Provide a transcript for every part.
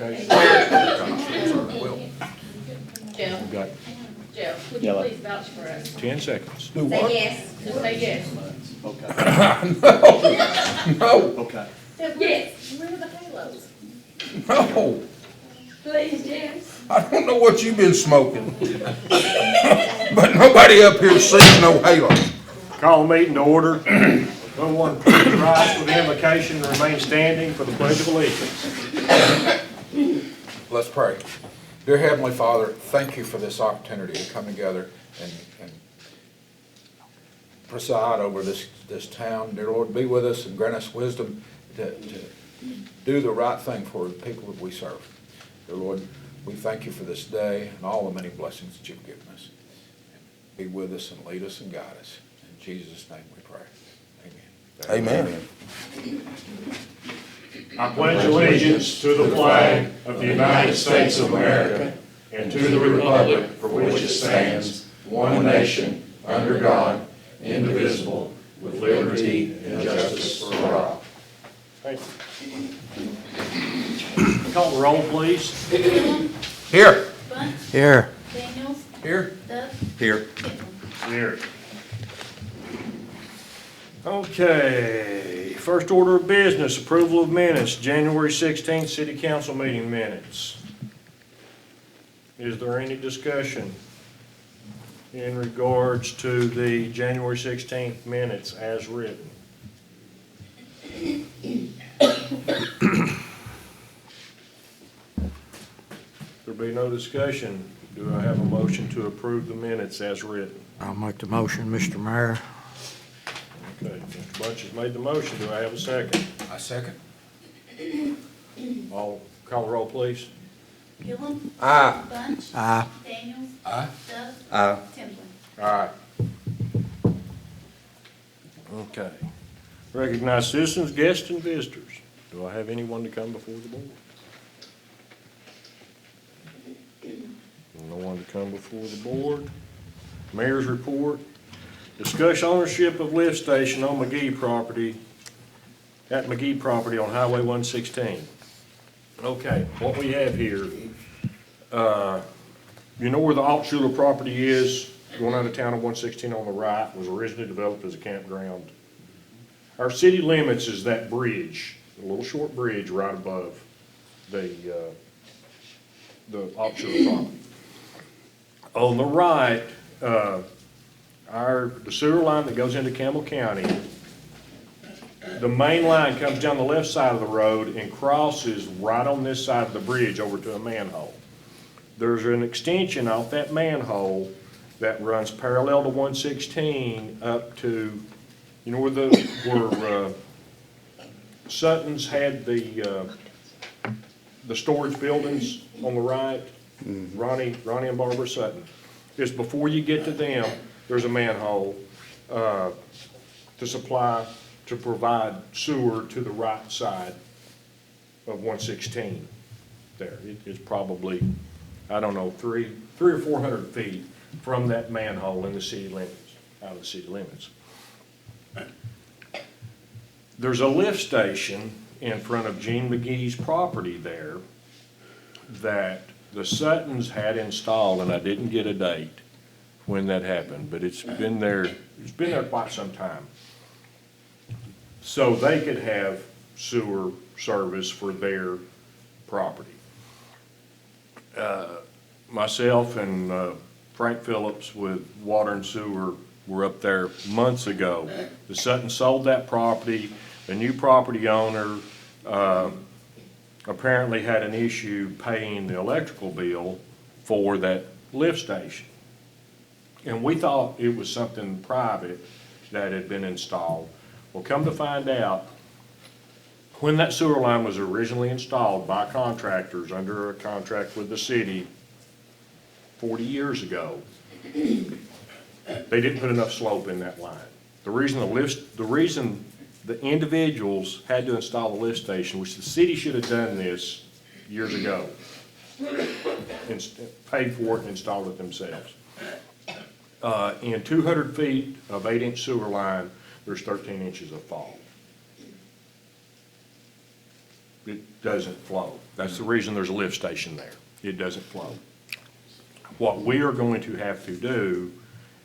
invocation? Will. Jeff, We've got Jeff, would you please vouch for us? 10 seconds. Do Say what? yes. Just say yes. No, Okay. Yes. Where are the halos? no. Please, yes. I don't know what you've been smoking. But nobody up here sees no halo. Call the meeting to order. Everyone, please rise for the invocation and remain standing for the Pledge of Allegiance. Let's pray. Dear Heavenly Father, thank you for this opportunity to come together and preside over this town. Dear Lord, be with us and grant us wisdom to do the right thing for the people that we serve. Dear Lord, we thank you for this day and all the many blessings that you've given us. Be with us and lead us and guide us. In Jesus' name we pray. Amen. Amen. I pledge allegiance to the flag of the United States of America and to the republic for which it stands, one nation, under God, indivisible, with liberty and justice for all. Thank you. Call the roll, please. Here. Bunch, Here. Daniels, Here. Duff, Here. Kipling. Here. Okay, first order of business, approval of minutes, January 16th, City Council meeting minutes. Is there any discussion in regards to the January 16th minutes as written? There be no discussion, do I have a motion to approve the minutes as written? I'll make the motion, Mr. Mayor. Okay, Mr. Bunch has made the motion, do I have a second? I second. All, call the roll, please. Gillum, Aye. Bunch, Aye. Daniels, Aye. Duff, Aye. Timplin. Aye. Okay. Recognize citizens, guests, and visitors. Do I have anyone to come before the board? No one to come before the board. Mayor's report. Discuss ownership of lift station on McGee property, at McGee property on Highway 116. Okay, what we have here, you know where the Altshuler property is, going out of town on 116 on the right, was originally developed as a campground. Our city limits is that bridge, a little short bridge right above the Altshuler property. On the right, the sewer line that goes into Campbell County, the main line comes down the left side of the road and crosses right on this side of the bridge over to a manhole. There's an extension off that manhole that runs parallel to 116 up to, you know where Sutton's had the storage buildings on the right? Ronnie and Barbara Sutton. Just before you get to them, there's a manhole to provide sewer to the right side of 116 there. It's probably, I don't know, 300 or 400 feet from that manhole in the city limits, out of the city limits. There's a lift station in front of Gene McGee's property there that the Suttons had installed, and I didn't get a date when that happened, but it's been there quite some time. So they could have sewer service for their property. Myself and Frank Phillips with Water and Sewer were up there months ago. The Suttons sold that property. The new property owner apparently had an issue paying the electrical bill for that lift station. And we thought it was something private that had been installed. Well, come to find out, when that sewer line was originally installed by contractors under a contract with the city 40 years ago, they didn't put enough slope in that line. The reason the individuals had to install a lift station, which the city should have done this years ago, and paid for it and installed it themselves. In 200 feet of 8-inch sewer line, there's 13 inches of fall. it doesn't flow. That's the reason there's a lift station there. It doesn't flow. What we are going to have to do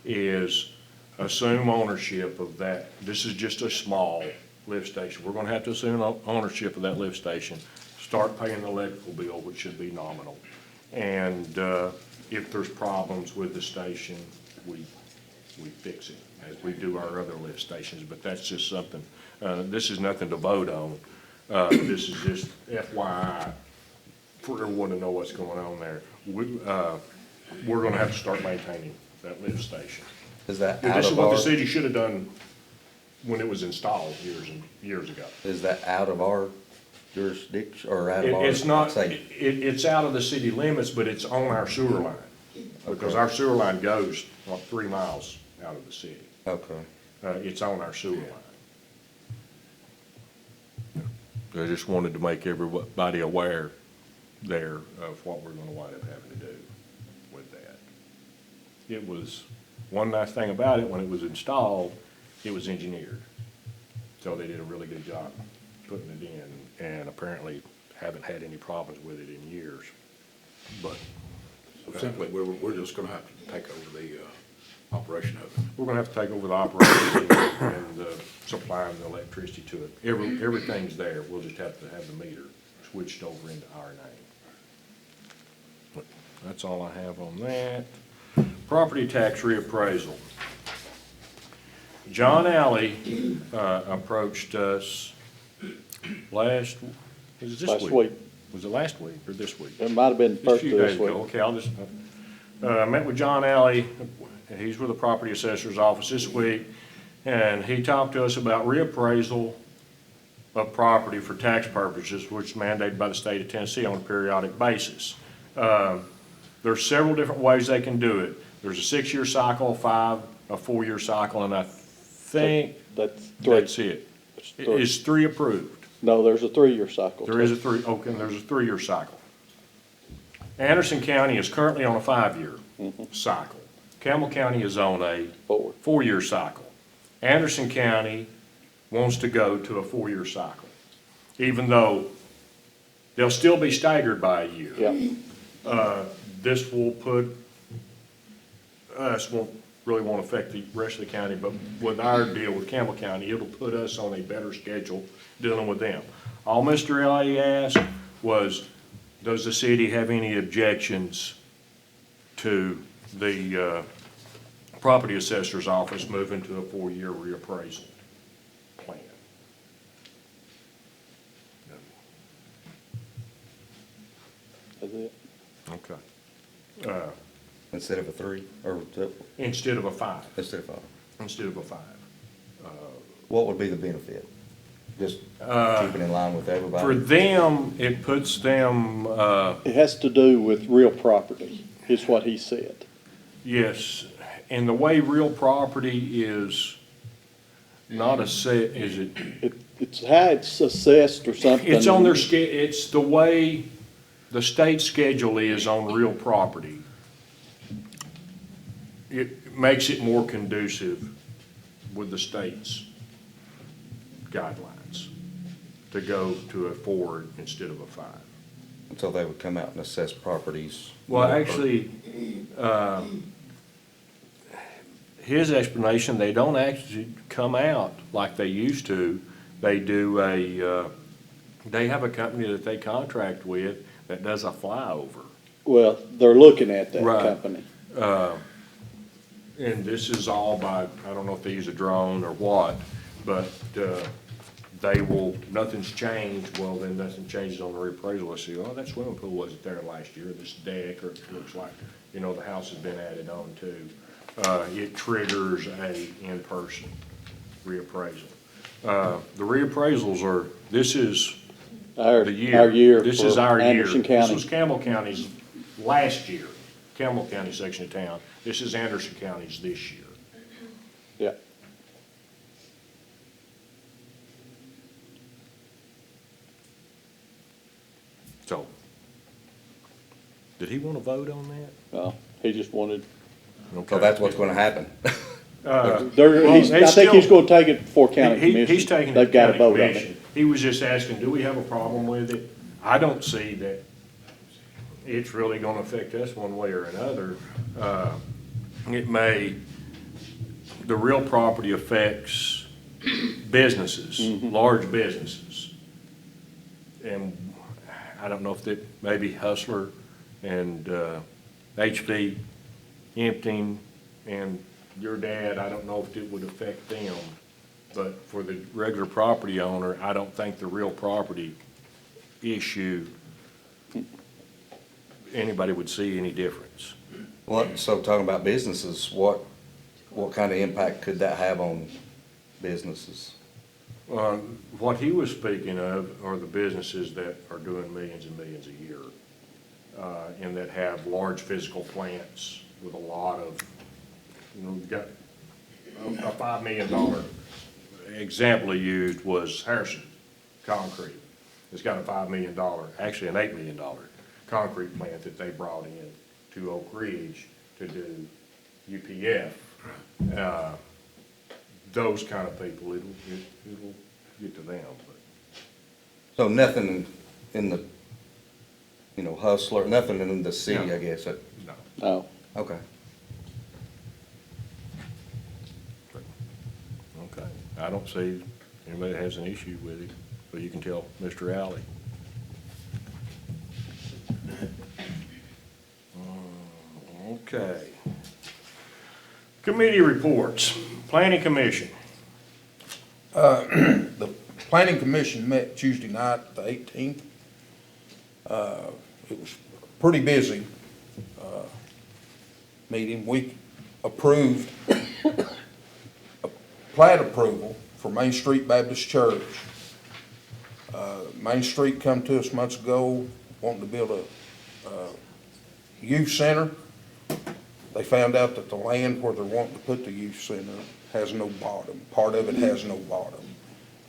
is assume ownership of that. This is just a small lift station. We're gonna have to assume ownership of that lift station, start paying the electrical bill, which should be nominal. And, if there's problems with the station, we fix it, as we do our other lift stations, but that's just something, this is nothing to vote on. This is just FYI, for everyone to know what's going on there. We're gonna have to start maintaining that lift station. Is that And out this is of what the our, city should have done when it was installed years and years ago. is that out of our jurisdiction or out of our? It's not, say, it's out of the city limits, but it's on our sewer line. Because our sewer line goes, what, 3 miles out of the city. Okay. It's on our sewer line. I just wanted to make everybody aware there of what we're gonna wind up having to do with that. It was, one nice thing about it, when it was installed, it was engineered. So they did a really good job putting it in, and apparently haven't had any problems with it in years. But So simply, we're just gonna have to take over the, operation of it. we're gonna have to take over the operation and supplying the electricity to it. Everything's there, we'll just have to have the meter switched over into our name. But that's all I have on that. Property tax reappraisal. John Alley approached us was it this week? Last week. Was it last week or this week? It might have been Just first a of few this days week. ago. Okay, I'll just, met with John Alley, he's with the property assessor's office this week, and he talked to us about reappraisal of property for tax purposes, which is mandated by the state of Tennessee on a periodic basis. There's several different ways they can do it. There's a 6-year cycle, a 4-year cycle, and I think That's three. that's it. It's three. Is 3 approved? No, there's a 3-year cycle. There is a 3, okay, there's a 3-year cycle. Anderson County is currently on a 5-year cycle. Campbell County is on a Four. 4-year cycle. Anderson County wants to go to a 4-year cycle, even though they'll still be staggered by a year. Yeah, This will put us, won't affect the rest of the county, but with our deal with Campbell County, it'll put us on a better schedule dealing with them. All Mr. L.A. asked was, does the city have any objections to the property assessor's office moving to a 4-year reappraisal plan? that's it. Okay. Instead of a 3, or Instead of a 5, instead of 5. instead of a 5. What would be the benefit? Just keeping in line with For everybody? them, it puts them, It has to do with real property, is what he said. yes, and the way real property is not is it? It's how it's assessed or something. It's on their it's the way the state schedule is on real property. It makes it more conducive with the state's guidelines to go to a 4 instead of a 5. So they would come out and assess properties? Well, actually, his explanation, they don't actually come out like they used to. They do they have a company that they contract with that does a flyover. Well, they're looking at that Right. company. And this is all by, I don't know if they use a drone or what, but they will, nothing's changed, well, then nothing changes on the reappraisal. I see, oh, that swimming pool wasn't there last year, this deck, or it looks like, the house has been added on to. It triggers a in-person reappraisal. The reappraisals are, this is Our the year. Our year This is for our year. Anderson This County. was Campbell County's last year, Campbell County section of town. This is Anderson County's this year. Yeah. So, did he want to vote on that? He just wanted, So that's what's gonna happen? I Well, think he's still- gonna take it before county He's commission. taking it They've to got to county vote on commission. it. he was just asking, do we have a problem with it? I don't see that it's really gonna affect us one way or another. It may, the real property affects businesses, large businesses. And I don't know if that, maybe Hustler and HV emptying and your dad, I don't know if it would affect them. But for the regular property owner, I don't think the real property issue, anybody would see any difference. Well, so talking about businesses, what kind of impact could that have on businesses? What he was speaking of are the businesses that are doing millions and millions a year, and that have large physical plants with a lot of, you've got a $5 million example he used was Harrison Concrete. It's got a $5 million, actually an $8 million concrete plant that they brought in to Oak Ridge to do UPF. Those kind of people, it'll get to them, but. So nothing in the, Hustler, nothing in the city, No. I guess. No. No. Okay. Okay, I don't see anybody that has an issue with it, but you can tell Mr. Alley. Okay. Committee reports, Planning Commission. The Planning Commission met Tuesday night, the 18th. It was pretty busy meeting. We approved a plat approval for Main Street Baptist Church. Main Street come to us months ago wanting to build a youth center. They found out that the land where they're wanting to put the youth center has no bottom. Part of it has no bottom.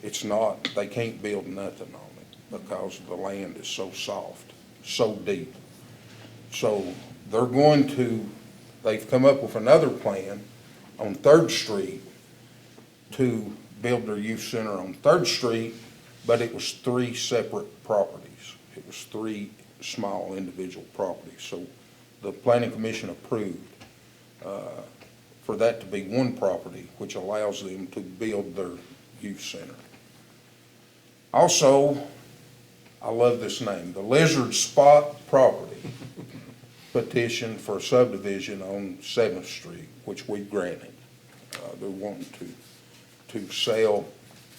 It's not, they can't build nothing on it because the land is so soft, so deep. So they've come up with another plan on 3rd Street to build their youth center on 3rd Street, but it was 3 separate properties. It was 3 small individual properties. So the Planning Commission approved for that to be one property, which allows them to build their youth center. Also, I love this name, the Lizard Spot Property petition for a subdivision on 7th Street, which we granted. They're wanting to sell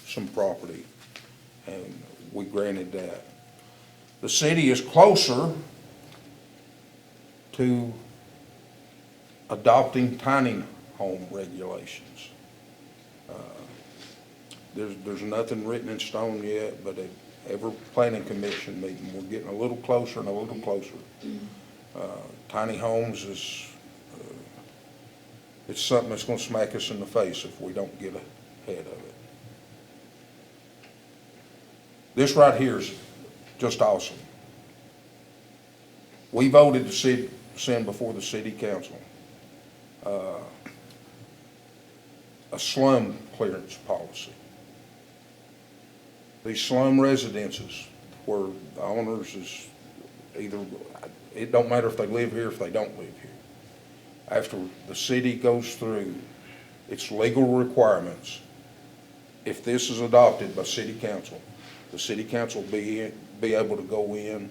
some property, and we granted that. The city is closer to adopting tiny home regulations. There's nothing written in stone yet, but at every planning commission meeting, we're getting a little closer and a little closer. Tiny homes is, it's something that's gonna smack us in the face if we don't get ahead of it. This right here is just awesome. We voted to send before the city council a slum clearance policy. These slum residences where the owners is either, it don't matter if they live here, if they don't live here. After the city goes through its legal requirements, if this is adopted by city council, the city council be able to go in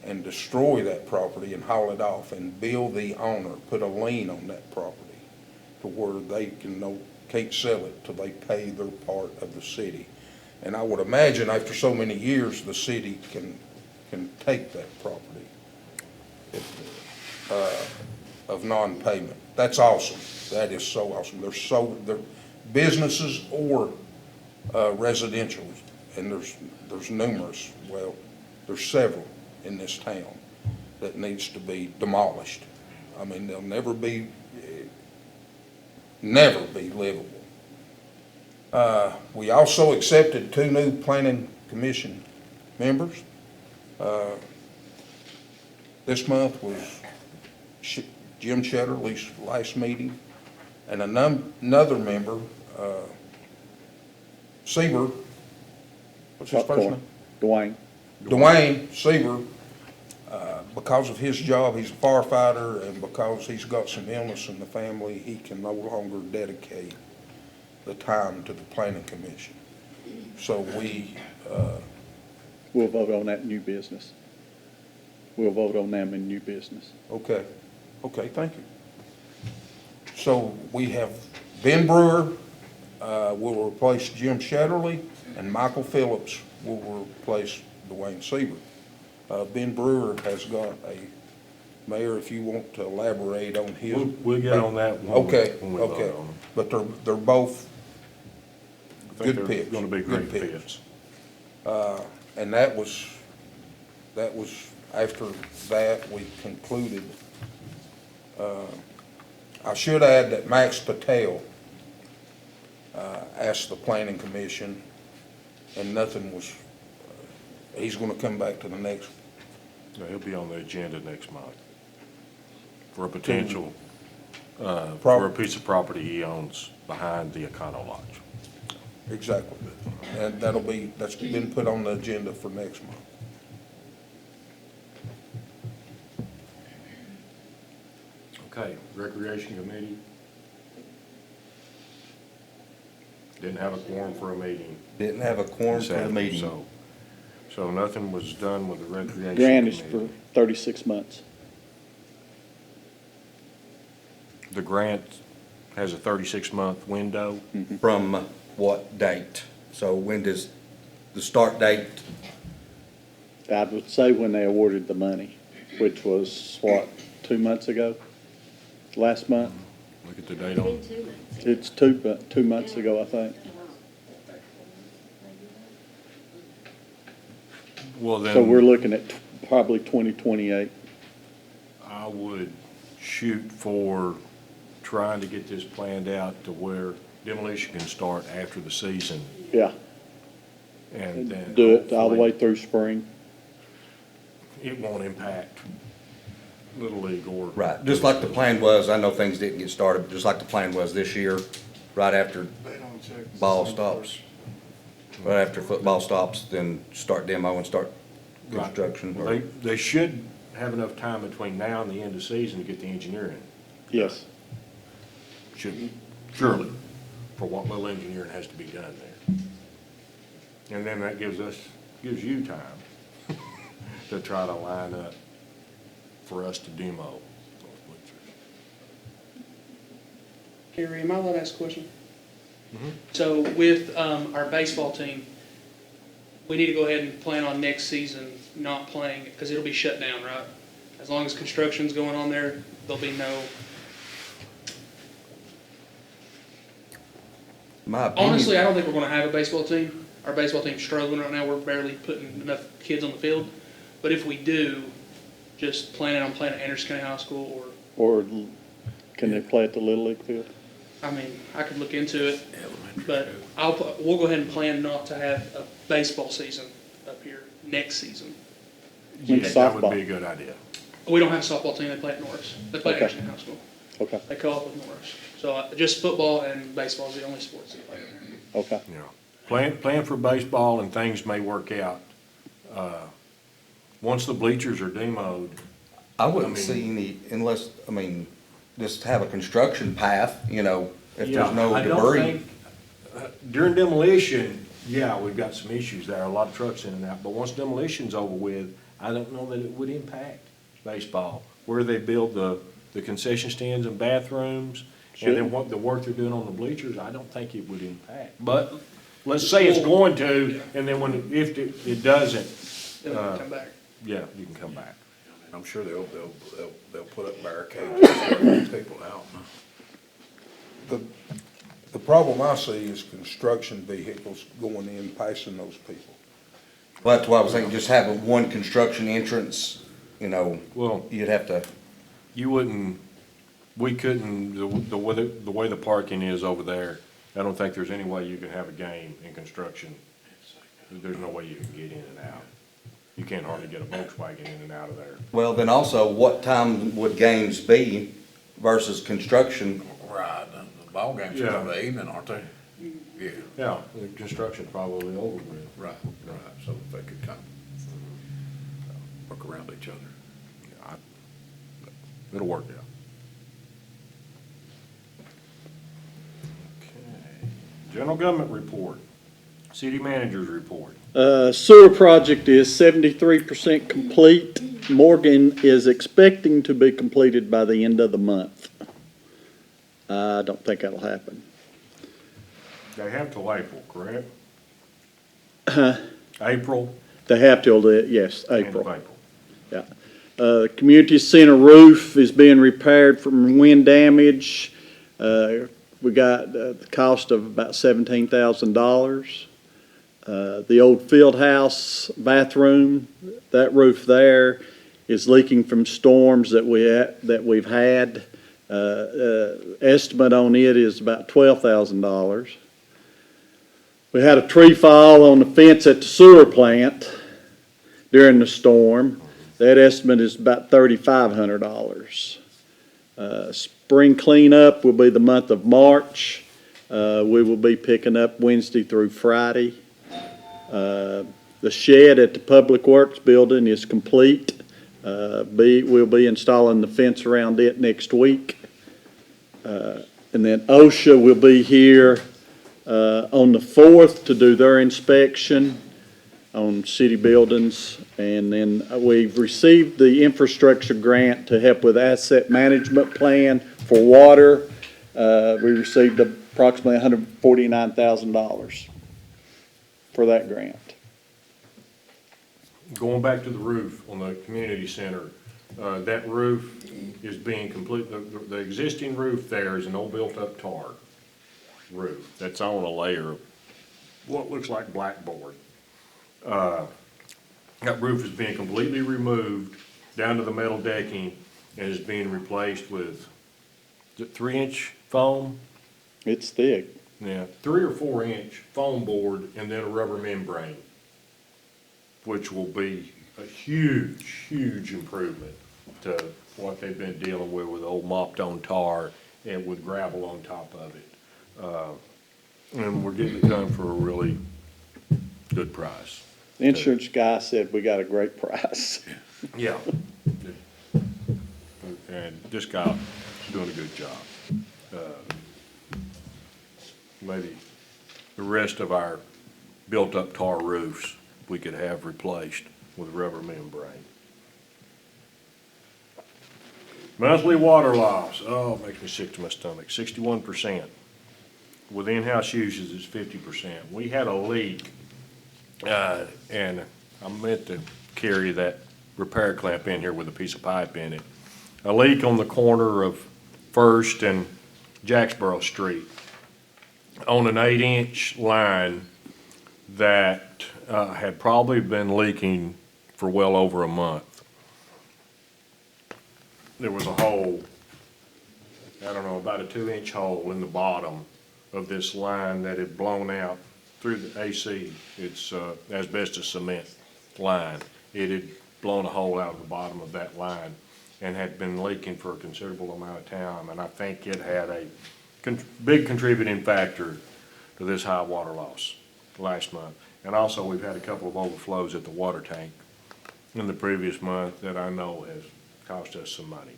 and destroy that property and haul it off and bill the owner, put a lien on that property to where they can't sell it till they pay their part of the city. And I would imagine after so many years, the city can take that property of non-payment. That's awesome. That is so awesome. They're businesses or residential, and there's numerous. Well, there's several in this town that needs to be demolished. I mean, they'll never be livable. We also accepted 2 new planning commission members. This month was Jim Shetterly's last meeting, and another member, Seaver, what's his first name? Dwayne. Dwayne Seaver, because of his job, he's a firefighter, and because he's got some illness in the family, he can no longer dedicate the time to the planning commission. So We'll vote on that new business. We'll vote on them in new business. okay, thank you. So we have Ben Brewer, will replace Jim Shetterly, and Michael Phillips will replace Dwayne Seaver. Ben Brewer has got Mayor, if you want to elaborate on his. We'll get on that one. Okay, when we vote okay. on them. But they're both I think good they're picks. gonna be Good great picks. fits. And that was, after that, we concluded. I should add that Max Patel asked the planning commission, and nothing was, he's gonna come back to the next. Yeah, he'll be on the agenda next month for a potential, Prop- for a piece of property he owns behind the Econo Lodge. Exactly. And that's been put on the agenda for next month. Okay, Recreation Committee. Didn't have a quorum for a meeting. Didn't have a quorum for the Sadly, meeting. So nothing was done with the Recreation Grant is Committee. for 36 months. The grant has a 36-month window. From what date? So when does the start date? I would say when they awarded the money, which was, what, 2 months ago? Last month? Look at the date on. It's 2 months ago, I think. Well, So we're then, looking at probably 2028. I would shoot for trying to get this planned out to where demolition can start after the season. Yeah, And then. do it all the way hopefully through spring. It won't impact Little League or. Right, just like the plan was, I know things didn't get started, but just like the plan was this year, right after ball stops. Right after football stops, then start demo and start Right. construction. Well, they should have enough time between now and the end of the season to get the engineering. Yes. Surely, for what little engineering has to be done there. And then that gives you time to try to line up for us to demo those bleachers. Gary, am I allowed to ask a question? So with our baseball team, we need to go ahead and plan on next season not playing, because it'll be shut down, right? As long as construction's going on there, there'll be no, My opinion. honestly, I don't think we're gonna have a baseball team. Our baseball team's struggling right now, we're barely putting enough kids on the field. But if we do, just planning on playing at Anderson County High School, or, Or can they play at the Little League field? I mean, I could look into it. But we'll go ahead and plan not to have a baseball season up here next season. When Yeah, that would softball. be a good idea. We don't have a softball team, they play at Norris. They play at Okay. Anderson High School. Okay, They co-op with Norris. So just football and baseball is the only sports they play. okay. You know, plan for baseball and things may work out. Once the bleachers are demoed, I wouldn't I mean- see any, unless, I mean, just have a construction path, you know, if yeah, there's no I don't debris. think, during demolition, yeah, we've got some issues there, a lot of trucks in and out, but once demolition's over with, I don't know that it would impact baseball. Where they build the concession stands and bathrooms, and then what the work they're doing on the bleachers, I don't think it would impact. But let's say it's going to, and then if it doesn't, Then we can come back. yeah, you can come back. I'm sure they'll put up barricades to keep people out. The problem I see is construction vehicles going in, passing those people. Well, that's why I was thinking, just have a one construction entrance, you know, Well, you'd have to, we couldn't, the way the parking is over there, I don't think there's any way you can have a game in construction. There's no way you can get in and out. You can't hardly get a Volkswagen in and out of there. well, then also, what time would games be versus construction? Right, the ball games are in the evening, aren't they? Yeah, Yeah, the construction's probably over with. right, so if they could kind of work around each other. It'll work out. Okay. General government report, city manager's report. Sewer project is 73% complete. Morgan is expecting to be completed by the end of the month. I don't think that'll happen. They have till April, correct? April, They have till yes, end of April. April. Yeah. Community center roof is being repaired from wind damage. We got the cost of about $17,000. The old field house bathroom, that roof there is leaking from storms that we've had. Estimate on it is about $12,000. We had a tree fall on the fence at the sewer plant during the storm. That estimate is about $3,500. Spring cleanup will be the month of March. We will be picking up Wednesday through Friday. The shed at the Public Works building is complete. We'll be installing the fence around it next week. And then OSHA will be here on the 4th to do their inspection on city buildings. And then we've received the infrastructure grant to help with asset management plan for water. We received approximately $149,000 for that grant. Going back to the roof on the community center, that roof is being complete, the existing roof there is an old built-up tar roof that's on a layer of what looks like blackboard. That roof is being completely removed down to the metal decking and is being replaced with, is it 3-inch foam? It's thick. Yeah, 3 or 4-inch foam board and then a rubber membrane, which will be a huge, huge improvement to what they've been dealing with old mopped-on tar and with gravel on top of it. And we're getting it done for a really good price. The insurance guy said we got a great price. Yeah. And this guy's doing a good job. Maybe the rest of our built-up tar roofs, we could have replaced with rubber membrane. Monthly water loss, oh, it makes me sick to my stomach, 61%. With in-house usage, it's 50%. We had a leak, and I meant to carry that repair clamp in here with a piece of pipe in it. A leak on the corner of First and Jacksboro Street on an 8-inch line that had probably been leaking for well over a month. There was a hole, I don't know, about a 2-inch hole in the bottom of this line that had blown out through the AC. It's asbestos cement line. It had blown a hole out of the bottom of that line and had been leaking for a considerable amount of time. And I think it had a big contributing factor to this high water loss last month. And also, we've had a couple of overflows at the water tank in the previous month that I know has cost us some money.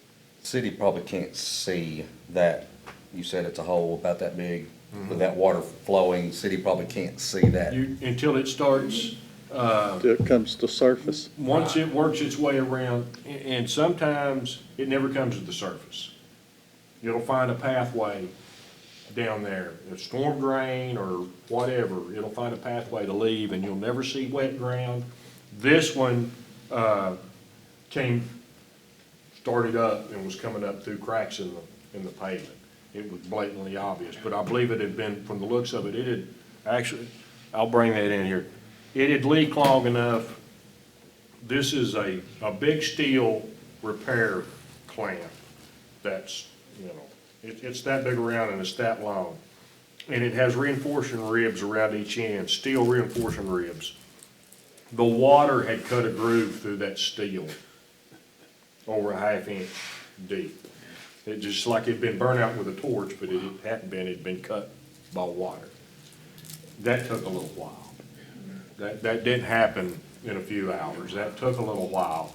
City probably can't see that, you said it's a hole about that big, with that water flowing, city probably can't see that. Until it starts, Till it comes to surface. once it works its way around, and sometimes it never comes to the surface. It'll find a pathway down there, a storm drain or whatever, it'll find a pathway to leave and you'll never see wet ground. This one, started up and was coming up through cracks in the pavement. It was blatantly obvious, but I believe it had been, from the looks of it, it had actually, I'll bring that in here. It had leaked long enough. This is a big steel repair clamp that's, it's that big around and it's that long. And it has reinforcing ribs around each end, steel reinforcing ribs. The water had cut a groove through that steel over a 1/2 inch deep. It just like it'd been burnt out with a torch, but it hadn't been, it'd been cut by water. That took a little while. That didn't happen in a few hours. That took a little while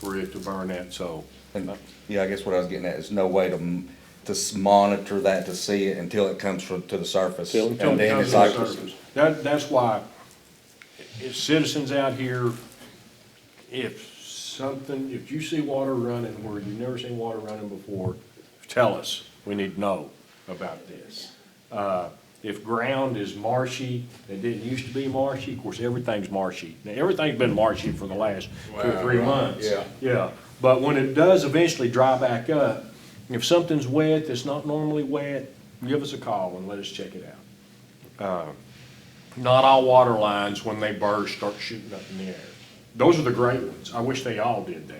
for it to burn that, so. And, yeah, I guess what I was getting at is no way to monitor that, to see it until it comes to the surface. Until And it then comes it's to the like, surface. That's why, as citizens out here, if you see water running where you've never seen water running before, tell us. We need to know about this. If ground is marshy, it didn't used to be marshy, of course, everything's marshy. Now, everything's been marshy for the last 2 or 3 months. Yeah. Yeah, but when it does eventually dry back up, if something's wet that's not normally wet, give us a call and let us check it out. Not all water lines, when they burst, start shooting up in the air. Those are the great ones. I wish they all did that.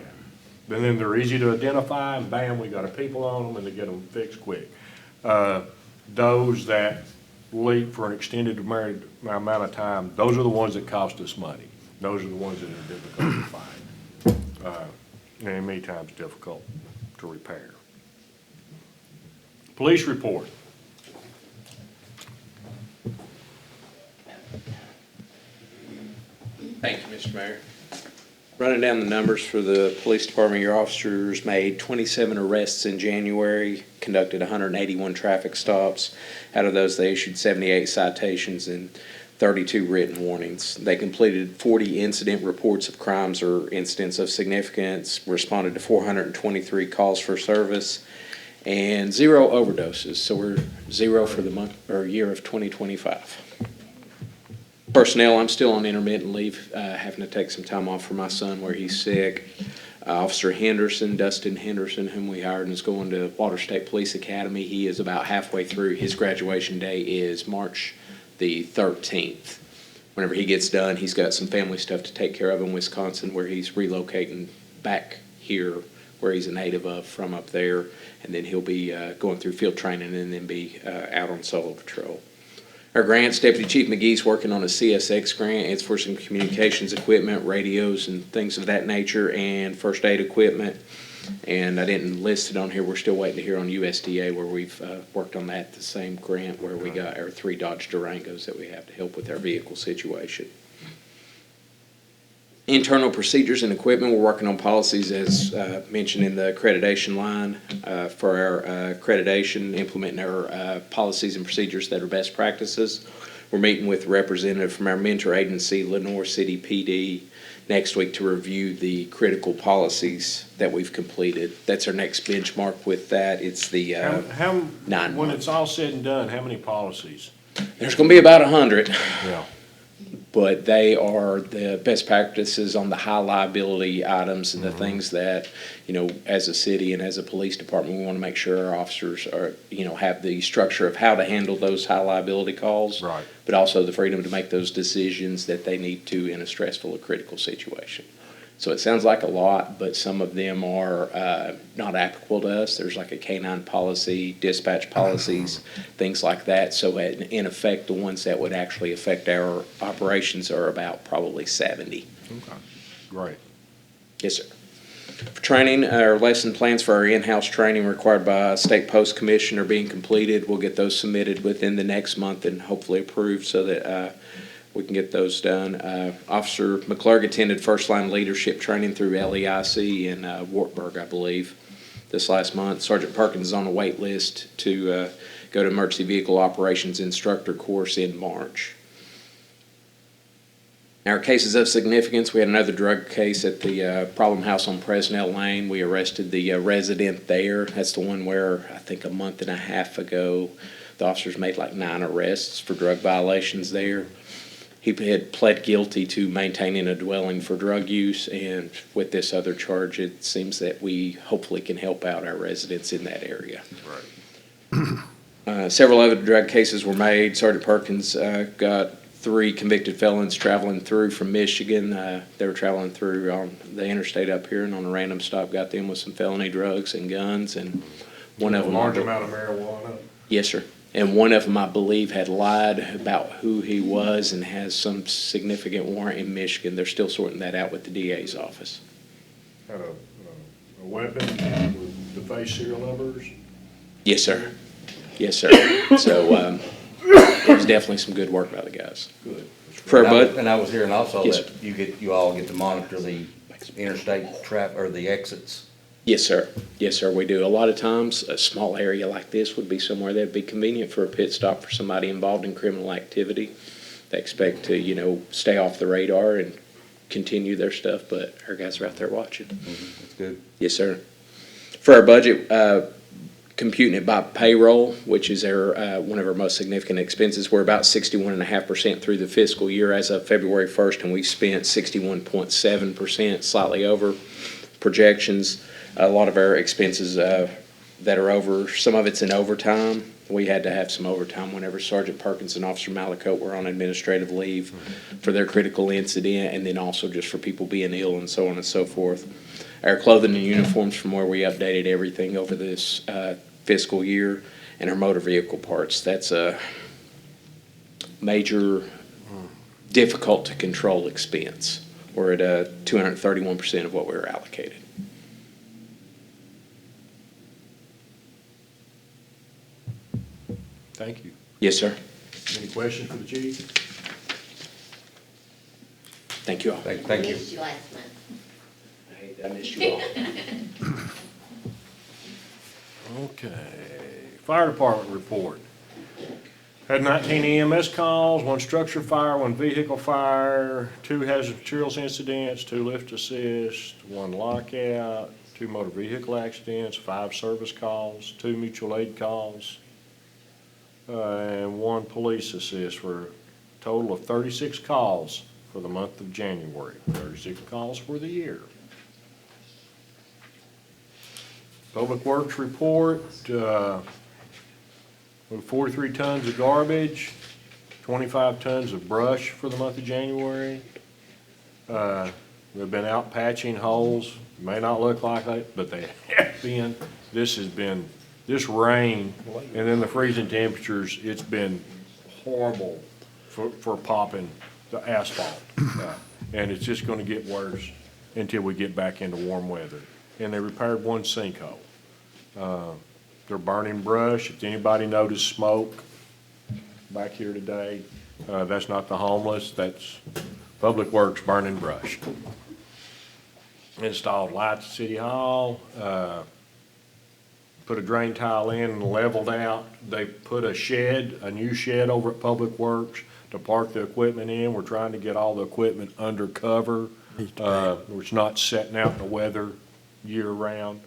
And then they're easy to identify, and bam, we got a people on them, and they get them fixed quick. Those that leak for an extended amount of time, those are the ones that cost us money. Those are the ones that are difficult to find, and many times difficult to repair. Police report. Thank you, Mr. Mayor. Running down the numbers for the police department, your officers made 27 arrests in January, conducted 181 traffic stops. Out of those, they issued 78 citations and 32 written warnings. They completed 40 incident reports of crimes or incidents of significance, responded to 423 calls for service, and 0 overdoses. So we're 0 for the month or year of 2025. Personnel, I'm still on intermittent leave, having to take some time off for my son where he's sick. Officer Henderson, Dustin Henderson, whom we hired and is going to Water State Police Academy. He is about halfway through. His graduation day is March the 13th. Whenever he gets done, he's got some family stuff to take care of in Wisconsin, where he's relocating back here where he's a native of from up there. And then he'll be going through field training and then be out on solo patrol. Our grants, Deputy Chief McGee's working on a CSX grant. It's for some communications equipment, radios and things of that nature, and first aid equipment. And I didn't list it on here. We're still waiting to hear on USDA where we've worked on that, the same grant where we got our 3 Dodge Durangos that we have to help with our vehicle situation. Internal procedures and equipment, we're working on policies as mentioned in the accreditation line for our accreditation, implementing our policies and procedures that are best practices. We're meeting with a representative from our mentor agency, Lenoir City PD, next week to review the critical policies that we've completed. That's our next benchmark with that. It's the 9 When months. it's all said and done, how many policies? There's going to be about 100. Yeah. But they are the best practices on the high liability items and the things that, you know, as a city and as a police department, we want to make sure our officers are, you know, have the structure of how to handle those high liability calls. Right. But also the freedom to make those decisions that they need to in a stressful or critical situation. So it sounds like a lot, but some of them are not applicable to us. There's like a K-9 policy, dispatch policies, things like that. So in effect, the ones that would actually affect our operations are about probably 70. Okay, great. Yes, sir. For training, our lesson plans for our in-house training required by State Post Commission are being completed. We'll get those submitted within the next month and hopefully approved so that we can get those done. Officer McClurg attended first line leadership training through LEIC in Wartburg, I believe, this last month. Sergeant Perkins is on a wait list to go to emergency vehicle operations instructor course in March. Our cases of significance, we had another drug case at the Problem House on Presnell Lane. We arrested the resident there. That's the one where I think a month and a half ago, the officers made like 9 arrests for drug violations there. He had pled guilty to maintaining a dwelling for drug use, and with this other charge, it seems that we hopefully can help out our residents in that area. Right. Several other drug cases were made. Sergeant Perkins got 3 convicted felons traveling through from Michigan. They were traveling through on the interstate up here, and on a random stop got them with some felony drugs and guns, and one of them... A large amount of marijuana? Yes, sir. And one of them, I believe, had lied about who he was and has some significant warrant in Michigan. They're still sorting that out with the DA's office. Had a weapon with the face serial numbers? Yes, sir. Yes, sir. So it was definitely some good work by the guys. Good. For our bud, And I was hearing also Yes, that you all get to monitor the interstate traffic, or the exits. yes, sir. Yes, sir, we do. A lot of times, a small area like this would be somewhere that'd be convenient for a pit stop for somebody involved in criminal activity. They expect to, stay off the radar and continue their stuff, but our guys are out there watching. That's good. Yes, sir. For our budget, computing it by payroll, which is one of our most significant expenses, we're about 61.5% through the fiscal year as of February 1st, and we spent 61.7%, slightly over projections. A lot of our expenses that are over, some of it's in overtime. We had to have some overtime whenever Sergeant Perkins and Officer Malacote were on administrative leave for their critical incident, and then also just for people being ill and so on and so forth. Our clothing and uniforms, from where we updated everything over this fiscal year, and our motor vehicle parts. That's a major, difficult to control expense. We're at 231% of what we were allocated. Thank you. Yes, sir. Any questions for the chief? Thank you all. Thank you. Missed you last month. I hate that I missed you all. Okay, fire department report. Had 19 EMS calls, 1 structure fire, 1 vehicle fire, 2 hazardous materials incidents, 2 lift assist, 1 lockout, 2 motor vehicle accidents, 5 service calls, 2 mutual aid calls, and 1 police assist, for a total of 36 calls for the month of January, 36 calls for the year. Public Works report, 43 tons of garbage, 25 tons of brush for the month of January. We've been out patching holes, may not look like it, but they have been. This rain, and then the freezing temperatures, it's been horrible for popping the asphalt. And it's just gonna get worse until we get back into warm weather. And they repaired 1 sinkhole. They're burning brush. If anybody noticed smoke back here today, that's not the homeless, that's Public Works burning brush. Installed lights at City Hall, put a drain tile in and leveled out. They put a new shed over at Public Works to park the equipment in. We're trying to get all the equipment under cover, where it's not setting out in the weather year-round.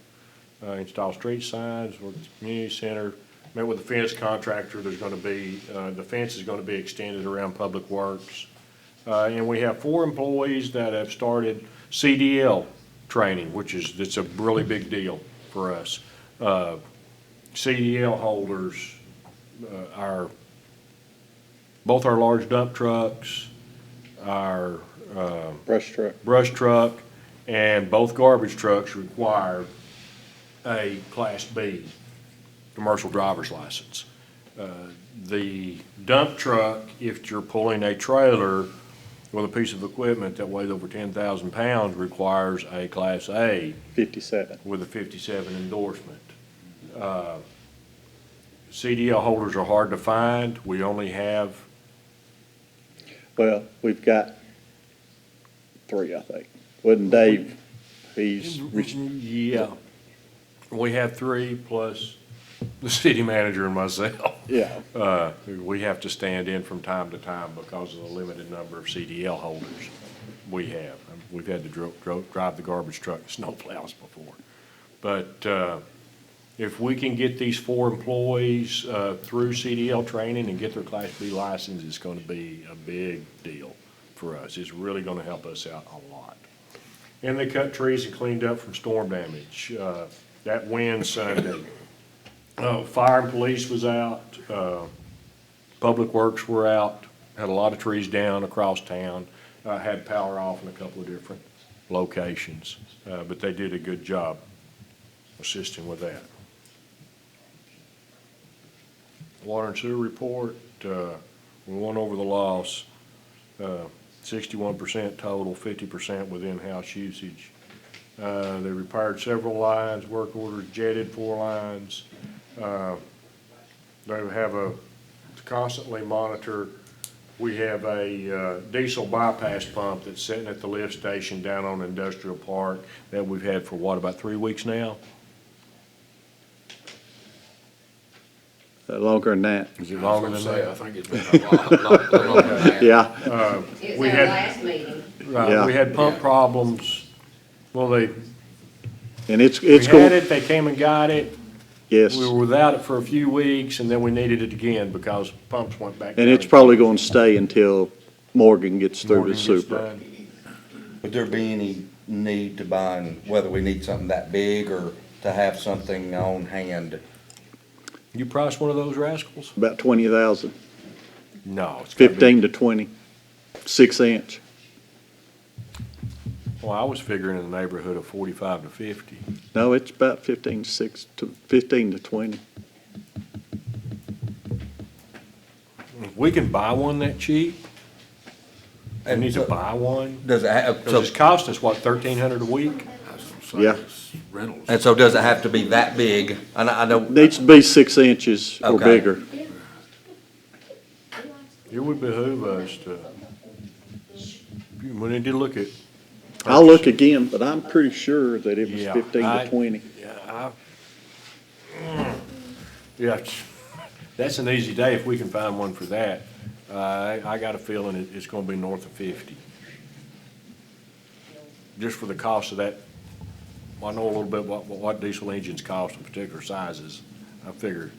Install street signs, worked at the community center, met with the fence contractor. There's gonna be, the fence is gonna be extended around Public Works. And we have 4 employees that have started CDL training, it's a really big deal for us. CDL holders, both our large dump trucks, our brush truck, and both garbage trucks require a Class B commercial driver's license. The dump truck, if you're pulling a trailer with a piece of equipment that weighs over 10,000 pounds, requires a Class A 57. with a 57 endorsement. CDL holders are hard to find. We only have, Well, we've got 3, I think. Wasn't Dave? yeah, we have 3 plus the city manager and myself. Yeah. We have to stand in from time to time because of the limited number of CDL holders we have. We've had to drive the garbage truck and snow plows before. But if we can get these 4 employees through CDL training and get their Class B license, it's going to be a big deal for us. It's really going to help us out a lot. And they cut trees and cleaned up from storm damage. That wind Sunday. Fire and police was out. Public Works were out. Had a lot of trees down across town. Had power off in a couple of different locations. But they did a good job assisting with that. Water and sewer report, we went over the loss. 61% total, 50% with in-house usage. They repaired several lines, work orders, jetted 4 lines. They have to constantly monitor. We have a diesel bypass pump that's sitting at the lift station down on Industrial Park that we've had for what, about 3 weeks now? Longer than that. Is it longer than that? I think it's been a lot longer than that. Yeah, It was We our had- last meeting. Right, Yeah. we had pump problems. Well, and we it's had going, it, they came and got it. yes. We were without it for a few weeks, and then we needed it again because pumps went back down. And it's probably going to stay until Morgan gets through Morgan the gets super. done. Would there be any need to buy, whether we need something that big or to have something on hand? You price one of those rascals? About 20,000, No. It's gotta be- 15 to 20, 6 inch. Well, I was figuring in the neighborhood of 45 to 50. No, it's about 15 to 20. If we can buy one that cheap, and need to so- buy one, Does it have, so, because it's costing us, what, 1,300 a week? I was gonna Yeah. say, it's rentals. and so does it have to be that big? I know, Needs to be 6 inches or Okay. bigger. It would behoove us to, we need to look at. I'll look again, but I'm pretty sure that it was Yeah, 15 I- to 20. Yeah, that's an easy day if we can find one for that. I got a feeling it's gonna be north of 50. Just for the cost of that, well, I know a little bit what diesel engines cost in particular sizes. I figure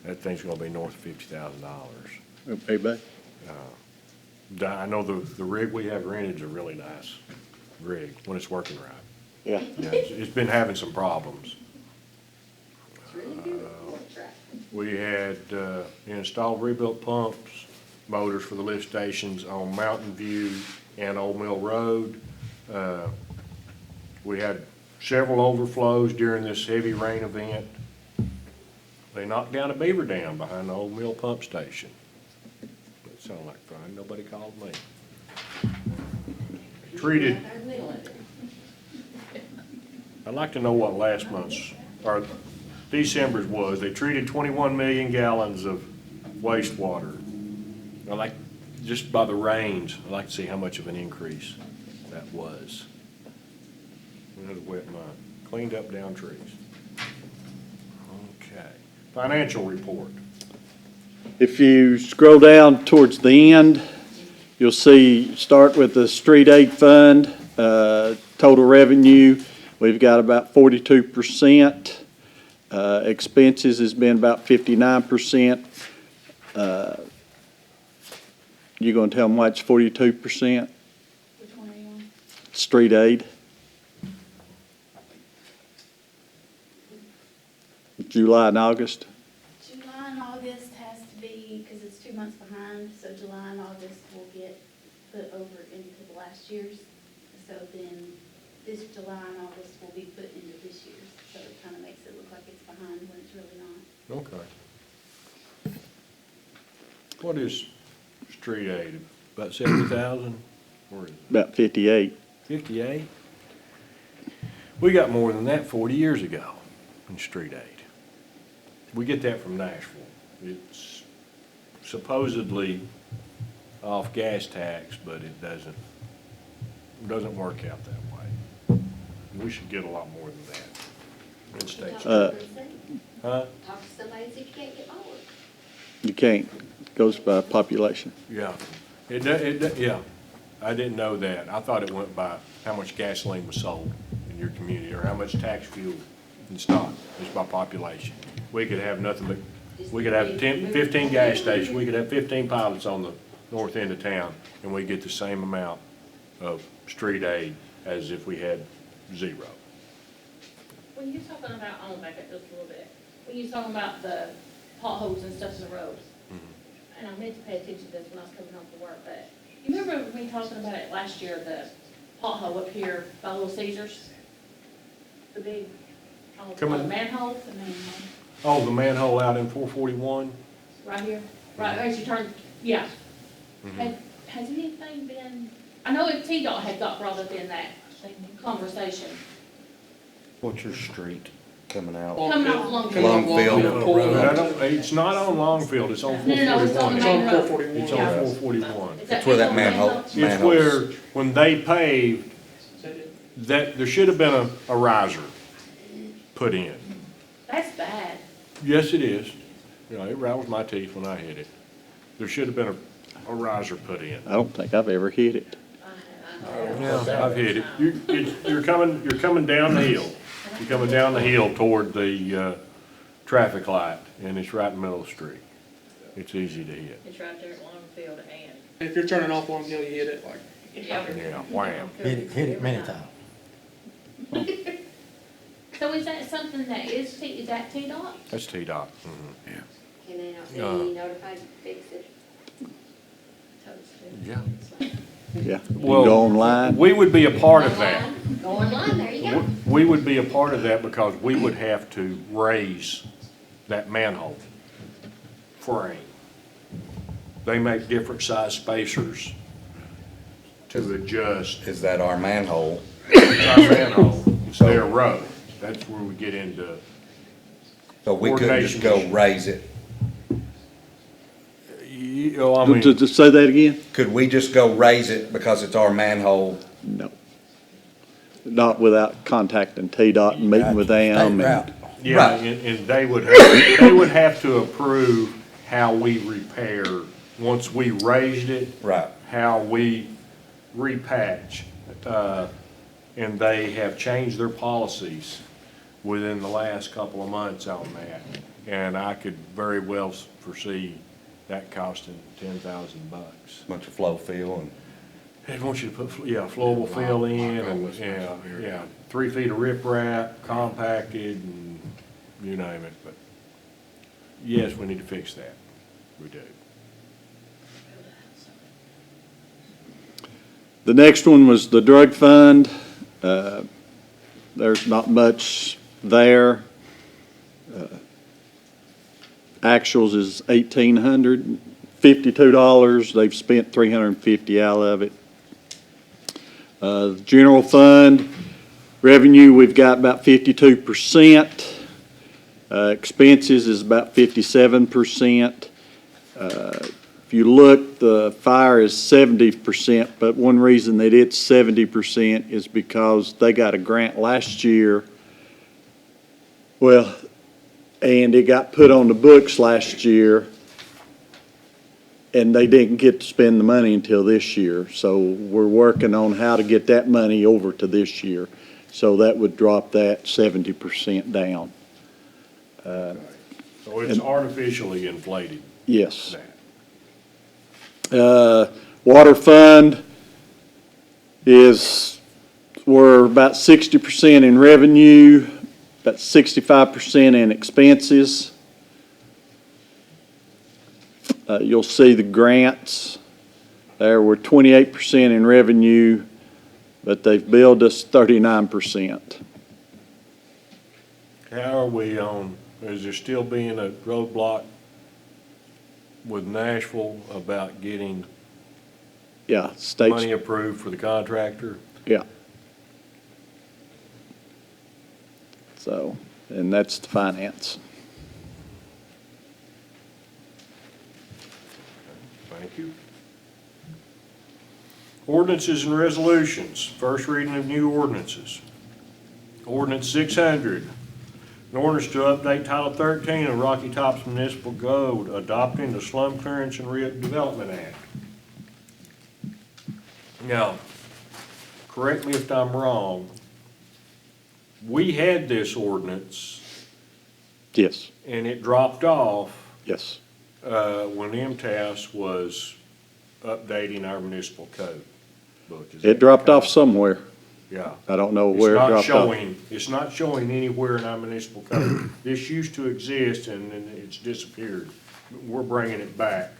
that thing's gonna be north of $50,000. Maybe. I know the rig we have rented is a really nice rig when it's working right. Yeah. Yeah, it's been having some problems. It's really good. Right. We had installed rebuilt pumps, motors for the lift stations on Mountain View and Old Mill Road. We had several overflows during this heavy rain event. They knocked down a beaver dam behind the Old Mill pump station. That sounded like fun. Nobody called me. Treated, Right there in the middle of it. I'd like to know what last month's, or December's was. They treated 21 million gallons of wastewater. I like, just by the rains, I'd like to see how much of an increase that was. Another wet month. Cleaned up down trees. Okay. Financial report. If you scroll down towards the end, you'll see, start with the street aid fund, total revenue, we've got about 42%. Expenses has been about 59%. You gonna tell them why it's 42%? Which one are you on? Street aid. July and August. July and August has to be, because it's 2 months behind, so July and August will get put over into the last year's. So then this July and August will be put into this year's. So it kind of makes it look like it's behind when it's really not. Okay. What is street aid? About 70,000? Or is it About 58. 58? We got more than that 40 years ago in street aid. We get that from Nashville. It's supposedly off gas tax, but it doesn't work out that way. We should get a lot more than that in states. Huh? Talk to somebody and see if you can't get more. You can't, it goes by population. Yeah. Yeah. I didn't know that. I thought it went by how much gasoline was sold in your community or how much tax fuel in stock. It's by population. We could have nothing but, we could have 15 gas stations. We could have 15 pilots on the north end of town and we get the same amount of street aid as if we had zero. When you're talking about, I want to back up just a little bit. When you're talking about the potholes and stuff in the roads, and I meant to pay attention to this when I was coming home from work, but you remember me talking about it last year, the pothole up here by Little Caesars? The big, Coming- manhole, Oh, the manhole out in 441? right here, right as you turn, yeah. Has anything been, I know if T-Dot had got brought up in that conversation. what's your street? coming out. Coming off Longfield. Longfield. Pull But I up. don't, it's not on Longfield, it's on No, no, it's on 441. the It's main on road. 441. It's on 441. Is That's where that on the main manhole, road? It's manholes. where, when they paved, that, there should have been a riser put in. That's bad. Yes, it is. You know, it rattles my teeth when I hit it. There should have been a riser put in. I don't think I've ever hit it. I've hit it. You're coming down the hill. You're coming down the hill toward the, traffic light, and it's right in the middle of the street. It's easy to hit. It's right there at Longfield and. If you're turning off Long Hill, you hit it like, Yeah. Yeah, wham. Hit it many times. So is that something that is that T-Dot? That's T-Dot. Can they not be notified to fix it? Yeah. Yeah. You Well, go online. We would be a part of that. Go online, there you go. We would be a part of that because we would have to raise that manhole frame. They make different size spacers to adjust Is that our manhole? our manhole. It's their road. That's where we get into, So we couldn't just go Coordination. raise it? you know, I mean, To say that again? Could we just go raise it because it's our manhole? No. Not without contacting T-Dot and meeting with them. and- yeah, Right. and they would have to approve how we repair, once we raised it, Right. how we repatch. And they have changed their policies within the last couple of months on that. And I could very well foresee that costing $10,000. Bunch of flow fill and. They want you to put, flowable fill in and, yeah, 3 feet of riprap, compacted, and you name it, but yes, we need to fix that. We do. The next one was the drug fund. There's not much there. Actuals is $1,852. They've spent $350 out of it. The general fund revenue, we've got about 52%. Expenses is about 57%. If you look, the fire is 70%, but one reason that it's 70% is because they got a grant last year. Well, and it got put on the books last year, and they didn't get to spend the money until this year. So we're working on how to get that money over to this year. So that would drop that 70% down. So it's artificially inflated, Yes. that. Water fund is, we're about 60% in revenue, about 65% in expenses. You'll see the grants. There were 28% in revenue, but they've billed us 39%. How are we on, is there still being a roadblock with Nashville about getting Yeah, money state's, approved for the contractor? yeah. So, and that's the finance. Thank you. Ordinances and resolutions, first reading of new ordinances. Ordinance 600, an ordinance to update Title 13 of Rocky Tops Municipal Code, adopting the Slum Clearance and Redevelopment Act. Now, correct me if I'm wrong, we had this ordinance Yes, and it dropped off yes. when MTS was updating our municipal code book. Is It that dropped off correct? somewhere. Yeah. I don't know It's where it not dropped off. showing, it's not showing anywhere in our municipal code. This used to exist and then it's disappeared. We're bringing it back.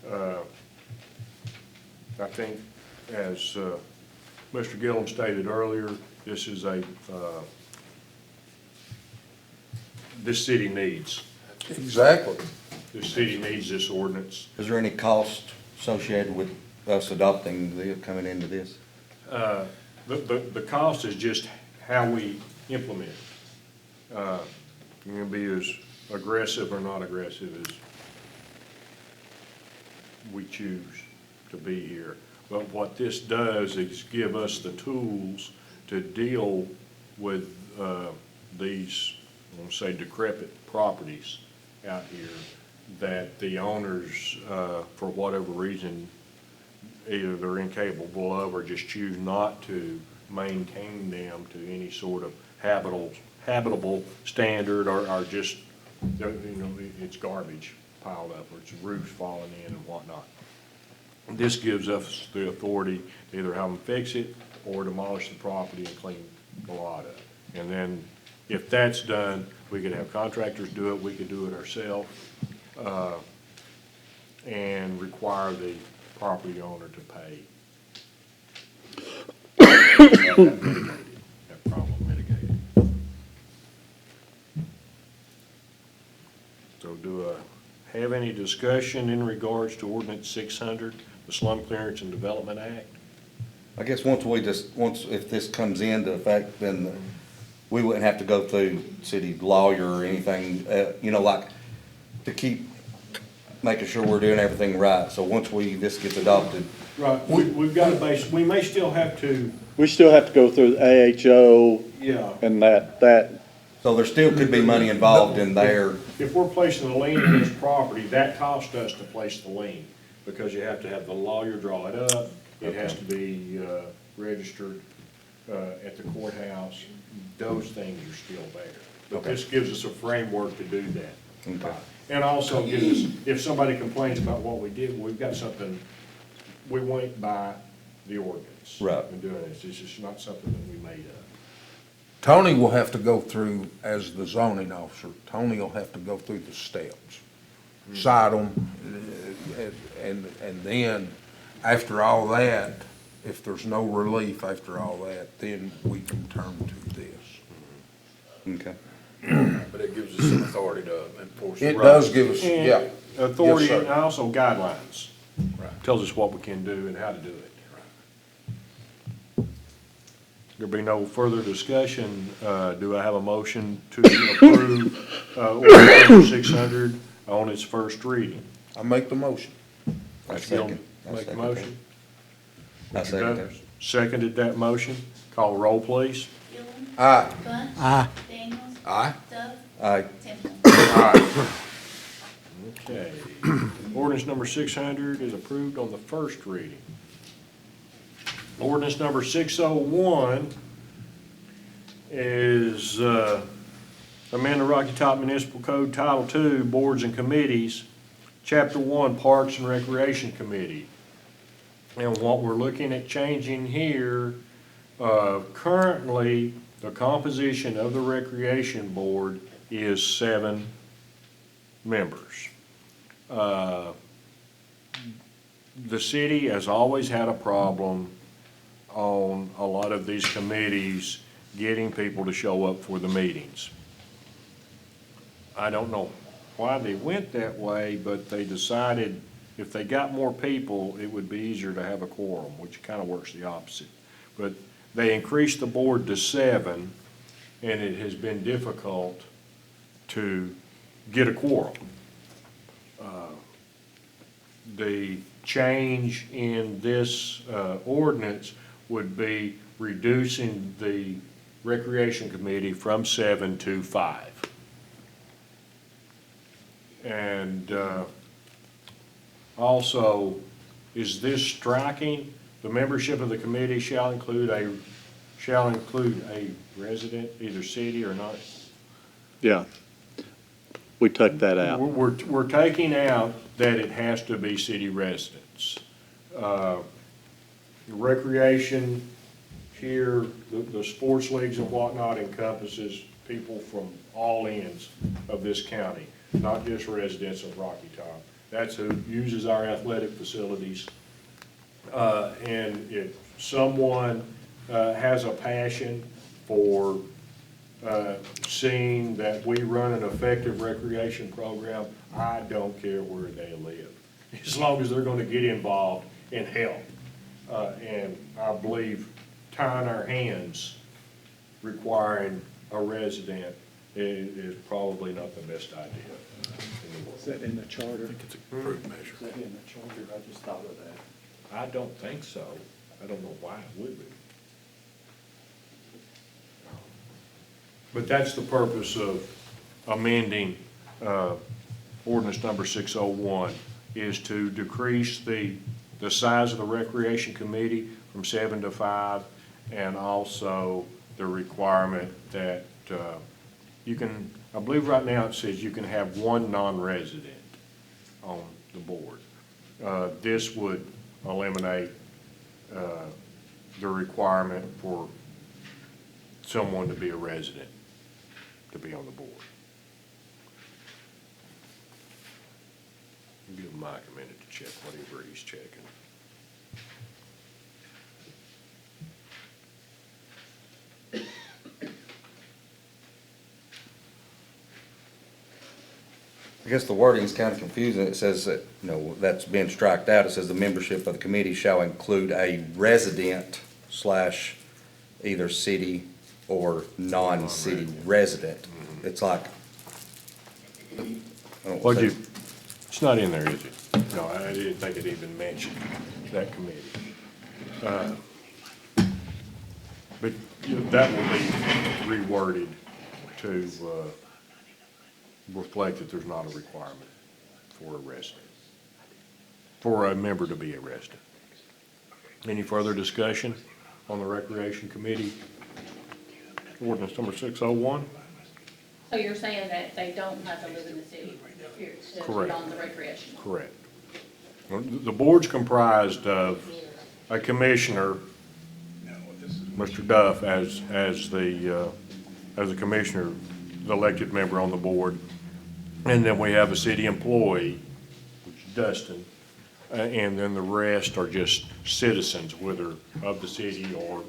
I think, as Mr. Gillum stated earlier, this is this city needs, Exactly. this city needs this ordinance. Is there any cost associated with us adopting coming into this? The cost is just how we implement it. You're gonna be as aggressive or not aggressive as we choose to be here. But what this does is give us the tools to deal with these, I'm gonna say decrepit properties out here that the owners, for whatever reason, either they're incapable of or just choose not to maintain them to any sort of habitable standard, or just, it's garbage piled up, or it's roofs falling in and whatnot. This gives us the authority to either have them fix it or demolish the property and clean the lot up. And then, if that's done, we could have contractors do it, we could do it ourselves, and require the property owner to pay. That problem mitigated. So do I have any discussion in regards to ordinance 600, the Slum Clearance and Development Act? I guess once if this comes into effect, then we wouldn't have to go through city lawyer or anything, like to keep making sure we're doing everything right. So once this gets adopted, Right, we've got to we may still have to, We still have to go through the AHO yeah, and that, so there still could be money involved in there. if we're placing a lien against property, that costs us to place the lien, because you have to have the lawyer draw it up, it has to be registered at the courthouse, those things are still there. But Okay. this gives us a framework to do that. Okay. And also gives us, if somebody complains about what we did, we've got something, we went by the ordinance. Right. In doing this, it's just not something that we made up. Tony will have to go through, as the zoning officer, Tony will have to go through the steps, cite them, and then, after all that, if there's no relief after all that, then we can turn to this. Okay. But it gives us some authority to enforce. It does give us, And yeah. authority, Yes, sir. and also guidelines. Right. Tells us what we can do and how to do it. There'll be no further discussion. Do I have a motion to approve ordinance number 600 on its first reading? I make the motion. Mr. Gillum, make the motion. I Mr. second Douglas seconded that motion. Call roll, please. Gillum. Aye. Bunch. Aye. Daniels. Aye. Duff. Aye. Timothy. Okay. Ordinance number 600 is approved on the first reading. Ordinance number 601 is amend the Rocky Top Municipal Code Title II, Boards and Committees, Chapter 1, Parks and Recreation Committee. And what we're looking at changing here, currently, the composition of the Recreation Board is 7 members. The city has always had a problem on a lot of these committees getting people to show up for the meetings. I don't know why they went that way, but they decided if they got more people, it would be easier to have a quorum, which kind of works the opposite. But they increased the board to 7, and it has been difficult to get a quorum. The change in this ordinance would be reducing the Recreation Committee from 7 to 5. And also, is this striking? The membership of the committee shall include a resident, either city or not. yeah. We took that out. We're taking out that it has to be city residents. Recreation here, the sports leagues and whatnot encompasses people from all ends of this county, not just residents of Rocky Top. That's who uses our athletic facilities. And if someone has a passion for seeing that we run an effective recreation program, I don't care where they live, as long as they're gonna get involved and help. And I believe tying our hands, requiring a resident is probably not the best idea. Is that in the charter? I think it's a approved measure. Is that in the charter? I just thought of that. I don't think so. I don't know why it would be. But that's the purpose of amending ordinance number 601, is to decrease the size of the recreation committee from 7 to 5, and also the requirement that you can, I believe right now it says you can have one non-resident on the board. This would eliminate the requirement for someone to be a resident to be on the board. Give Mike a minute to check whatever he's checking. I guess the wording is kind of confusing. It says that, that's been striked out. It says the membership of the committee shall include a resident / either city or non-city resident. It's like. What'd you, it's not in there, is it? No, I didn't think it even mentioned that committee. But that will be reworded to reflect that there's not a requirement for a resident, for a member to be a resident. Any further discussion on the Recreation Committee? Ordinance number 601? So you're saying that they don't have to live in the city to Correct. be on the recreational? Correct. Well, the board's comprised of a commissioner, Mr. Duff, as a commissioner, the elected member on the board. And then we have a city employee, which is Dustin, and then the rest are just citizens, whether of the city or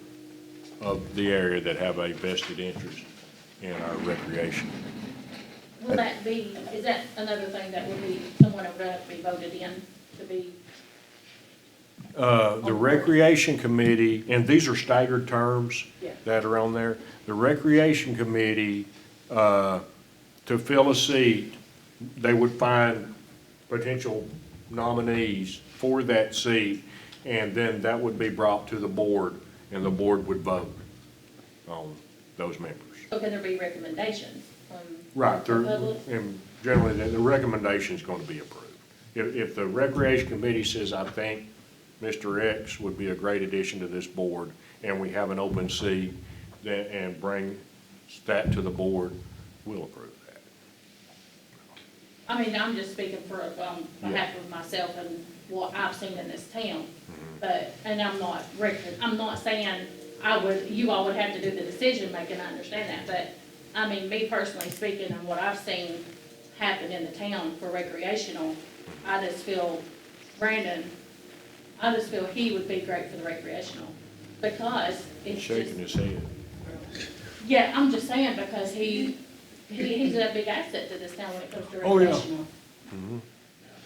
of the area, that have a vested interest in our recreation. Will that be, is that another thing that would be, someone that would have to be voted in to be? The Recreation Committee, and these are staggered terms Yeah. that are on there. The Recreation Committee, to fill a seat, they would find potential nominees for that seat, and then that would be brought to the board, and the board would vote on those members. So can there be recommendations from Right, the public? and generally, the recommendation's gonna be approved. If the Recreation Committee says, I think Mr. X would be a great addition to this board, and we have an open seat, then, and bring that to the board, we'll approve that. I mean, I'm just speaking for, behalf of myself and what I've seen in this town. But, and I'm not saying you all would have to do the decision making, I understand that, but, I mean, me personally speaking and what I've seen happen in the town for recreational, I just feel he would be great for the recreational, because it's Shaking just, his head. yeah, I'm just saying, because he's a big asset to this town when it comes to Oh, yeah. recreational.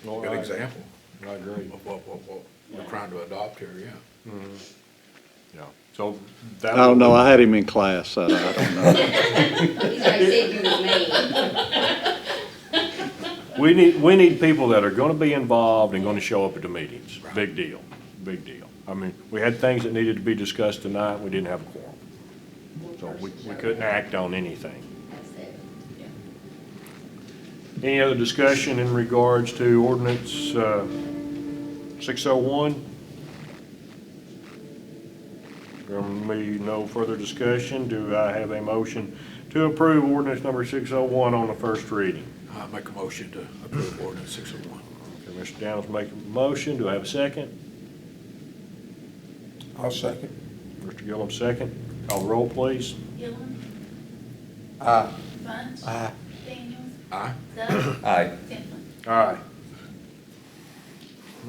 Well, Good example I agree. of what we're trying to adopt here, yeah. Yeah, so that. I don't know, I had him in class, so I don't know. He's already said you was me. We need people that are gonna be involved and gonna show up at the meetings. Big deal, big deal. I mean, we had things that needed to be discussed tonight, we didn't have a quorum. So we couldn't act on anything. That's it. Any other discussion in regards to ordinance 601? There will be no further discussion. Do I have a motion to approve ordinance number 601 on the first reading? I make a motion to approve ordinance 601. Okay, Mr. Downs making a motion. Do I have a second? I'll second. Mr. Gillum, second. Call the roll, please. Gillum, Aye. Bunch. Aye. Daniels, Aye. Duff, Aye. Timlin. Aye.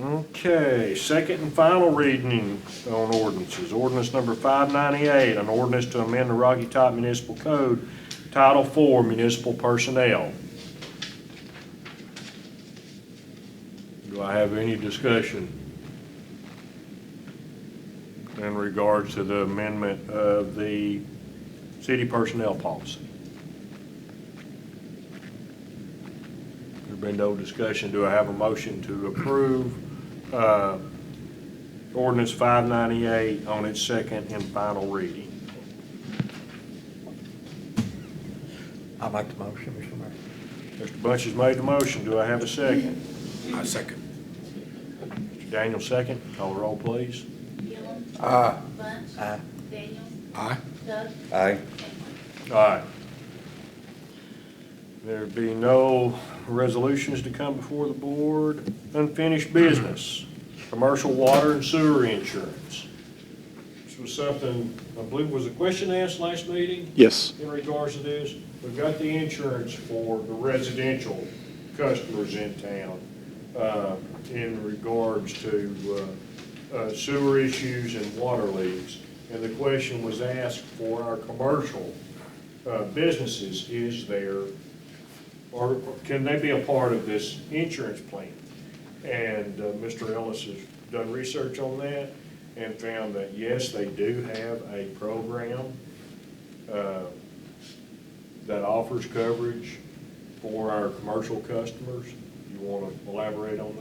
Okay, second and final reading on ordinances. Ordinance number 598, an ordinance to amend the Rocky Top Municipal Code, Title IV, Municipal Personnel. Do I have any discussion in regards to the amendment of the city personnel policy? Been no discussion. Do I have a motion to approve ordinance 598 on its second and final reading? I make the motion, Mr. Mayor. Mr. Bunch has made the motion. Do I have a second? I second. Mr. Daniel, second. Call the roll, please. Gillum. Aye. Bunch. Aye. Daniels. Aye. Doug. Aye. Aye. There be no resolutions to come before the board. Unfinished business, commercial water and sewer insurance. This was something, I believe, was a question asked last meeting Yes. in regards to this. We've got the insurance for the residential customers in town in regards to sewer issues and water leaks. And the question was asked for our commercial businesses, is there, or can they be a part of this insurance plan? And Mr. Ellis has done research on that and found that, yes, they do have a program that offers coverage for our commercial customers. You want to elaborate on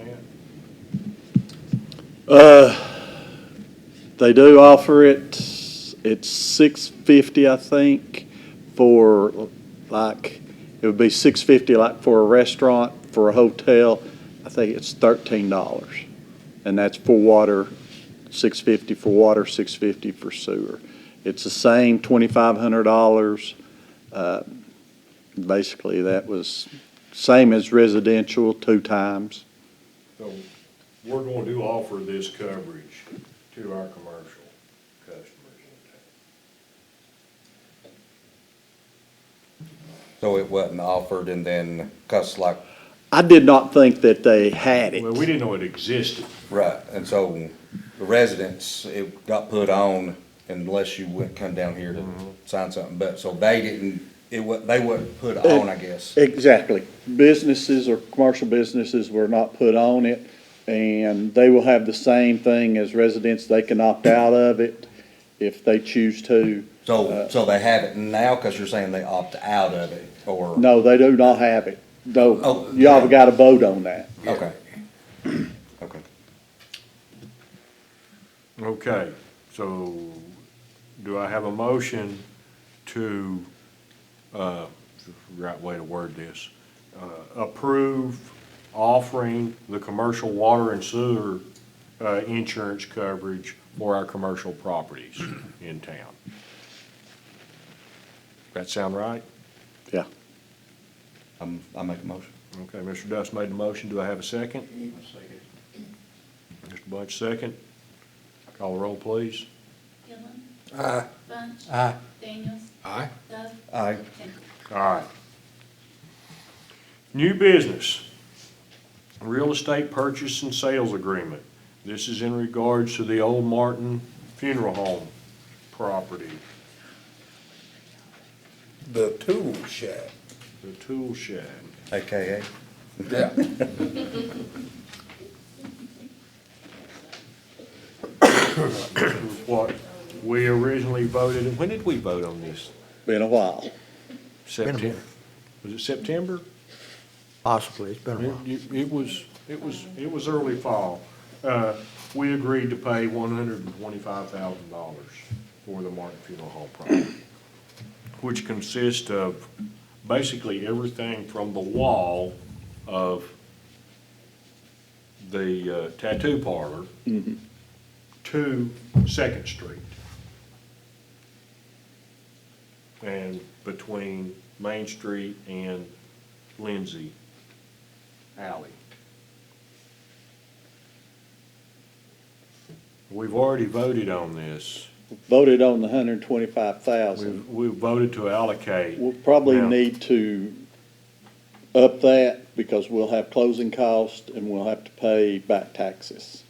that? They do offer it. It's $650, I think, for like, it would be $650 like for a restaurant. For a hotel, I think it's $13. And that's for water, $650 for water, $650 for sewer. It's the same $2,500. Basically, that was same as residential 2 times. So we're going to offer this coverage to our commercial customers in town. So it wasn't offered and then, cause like, I did not think that they had it. Well, we didn't know it existed. right, and so the residents, it got put on unless you come down here to sign something, but, so they didn't, they wasn't put on, I guess. Exactly. Businesses or commercial businesses were not put on it, and they will have the same thing as residents. They can opt out of it if they choose to. So they have it now, cause you're saying they opt out of it, or? No, they do not have it. No, Oh, y'all have got to vote on that. Okay. Okay. Okay, so do I have a motion to, right way to word this, approve offering the commercial water and sewer insurance coverage for our commercial properties in town? That sound right? Yeah. I make a motion. Okay, Mr. Dust made the motion. Do I have a second? Second. Mr. Bunch, second. Call the roll, please. Gillum. Aye. Bunch. Aye. Daniels. Aye. Doug. Aye. Daniels. All right. New business, real estate purchase and sales agreement. This is in regards to the old Martin Funeral Home property, The tool shack. the tool shed. AKA. Yeah. What we originally voted, and when did we vote on this? Been a while. September? Was it September? Possibly, it's been a while. It was early fall. We agreed to pay $125,000 for the Martin Funeral Home property, which consists of basically everything from the wall of the tattoo parlor to Second Street. And between Main Street and Lindsay Alley. We've already voted on this. Voted on the 125,000. We voted to allocate. We'll probably Now- need to up that because we'll have closing costs and we'll have to pay back taxes.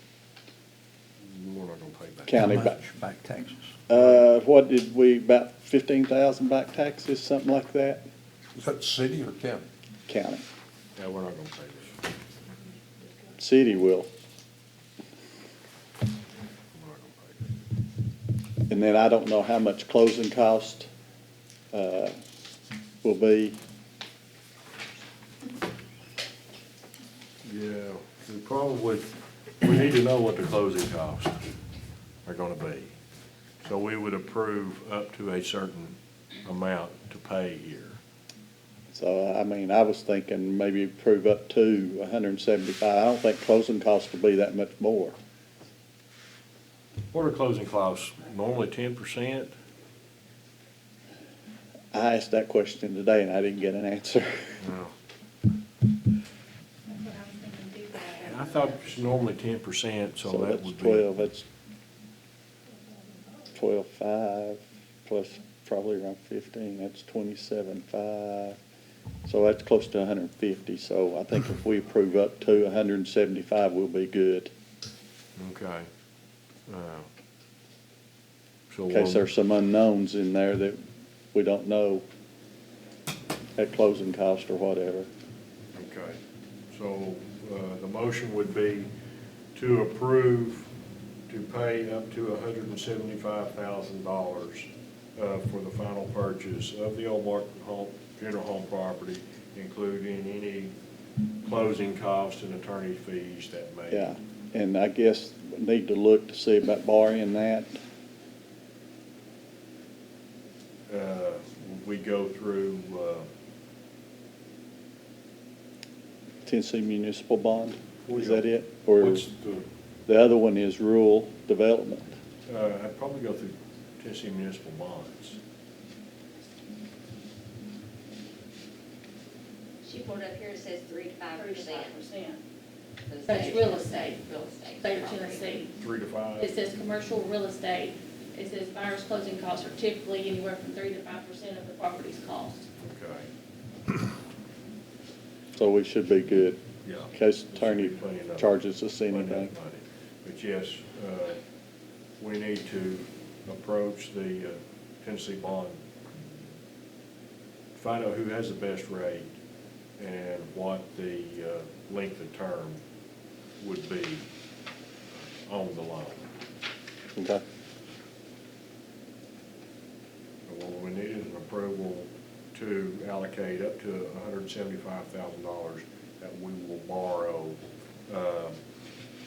We're not gonna pay back. County How back. much back taxes? What did we, about 15,000 back taxes, something like that? Is that city or county? County. Yeah, we're not gonna pay this. City will. We're not gonna pay And then I don't know how much closing cost, will be. Yeah, we need to know what the closing costs are gonna be. So we would approve up to a certain amount to pay here. So, I mean, I was thinking maybe approve up to 175. I don't think closing costs will be that much more. What are closing costs? Normally 10%? I asked that question today and I didn't get an answer. No. That's what I was thinking too. I thought it's normally 10%, so that that's would be. 12, that's 12.5 plus probably around 15, that's 27.5. So that's close to 150, so I think if we approve up to 175, we'll be good. Okay. So In case there's some unknowns in there that we don't know at closing cost or whatever. Okay, so, the motion would be to approve to pay up to $175,000, for the final purchase of the old Martin funeral home property, including any closing costs and attorney fees that may. Yeah, and I guess we need to look to see about borrowing that. We go through, Tennessee municipal bond, is that it? Or what's the other one is rural development? I'd probably go through Tennessee municipal bonds. She pulled up here, it says 3 to 5%. 3%. for the That's state- real estate. Real estate. State of property. Tennessee. 3 to 5? It says commercial real estate. It says buyer's closing costs are typically anywhere from 3 to 5% of the property's cost. Okay, So we should be good, yeah. in case attorney Plenty enough- charges us plenty anything. enough money. But yes, we need to approach the Tennessee bond, find out who has the best rate and what the length of term would be on the loan. Okay, And what we need is an approval to allocate up to $175,000 that we will borrow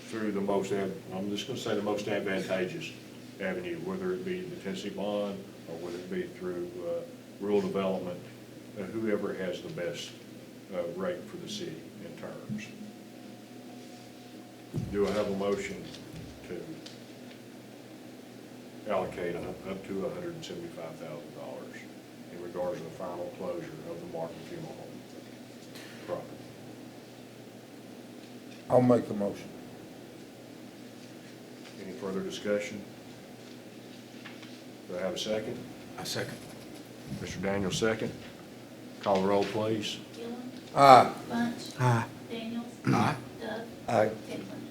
through the most, I'm just gonna say the most advantageous avenue, whether it be the Tennessee bond or whether it be through rural development, whoever has the best rate for the city in terms. Do I have a motion to allocate up to $175,000 in regards to the final closure of the Martin Funeral Home property? I'll make the motion. Any further discussion? Do I have a second? I second. Mr. Daniels, second. Call the roll, please. Gillum, Aye. Bunch, Aye. Daniels, Aye. Doug, Aye. Hicklin.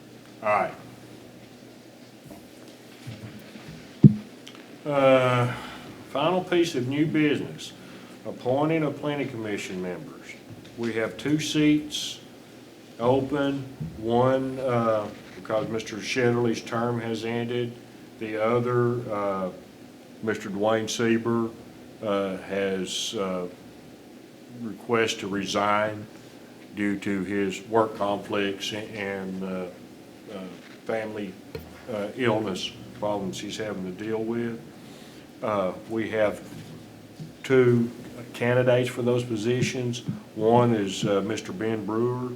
Aye. Final piece of new business, appointing of planning commission members. We have 2 seats open, one, because Mr. Shetterly's term has ended. The other, Mr. Dwayne Sieber, has, request to resign due to his work conflicts and, family, illness problems he's having to deal with. We have 2 candidates for those positions. One is Mr. Ben Brewer.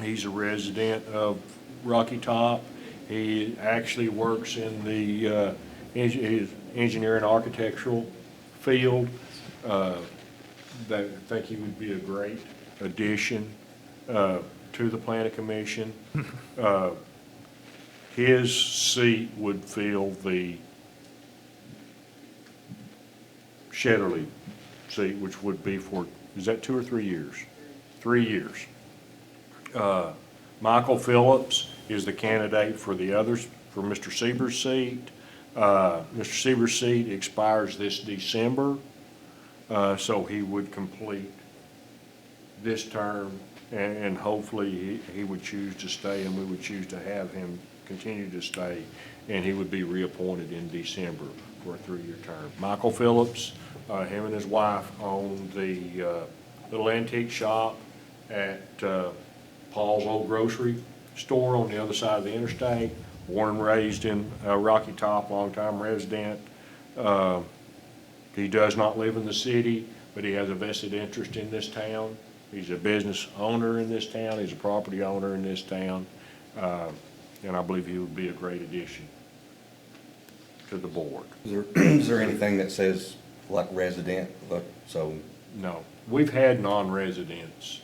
He's a resident of Rocky Top. He actually works in the engineering architectural field. I think he would be a great addition to the planning commission. His seat would fill the Shetterly seat, which would be for, is that 2 or 3 years? 3 years. Michael Phillips is the candidate for the others, for Mr. Sieber's seat. Mr. Sieber's seat expires this December, so he would complete this term, and hopefully he would choose to stay, and we would choose to have him continue to stay, and he would be reappointed in December for a 3-year term. Michael Phillips, him and his wife own the little antique shop at Paul's Old Grocery Store on the other side of the interstate. Born and raised in Rocky Top, longtime resident. He does not live in the city, but he has a vested interest in this town. He's a business owner in this town, he's a property owner in this town, and I believe he would be a great addition to the board. Is there anything that says like resident, so? No, we've had non-residents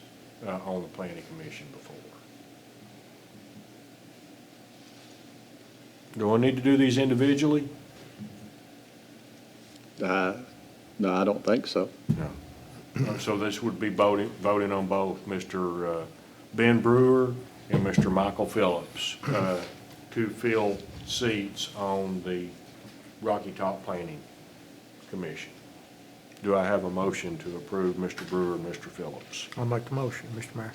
on the planning commission before. Do I need to do these individually? No, I don't think so. No. So this would be voting on both Mr. Ben Brewer and Mr. Michael Phillips to fill seats on the Rocky Top Planning Commission. Do I have a motion to approve Mr. Brewer and Mr. Phillips? I'll make the motion, Mr. Mayor.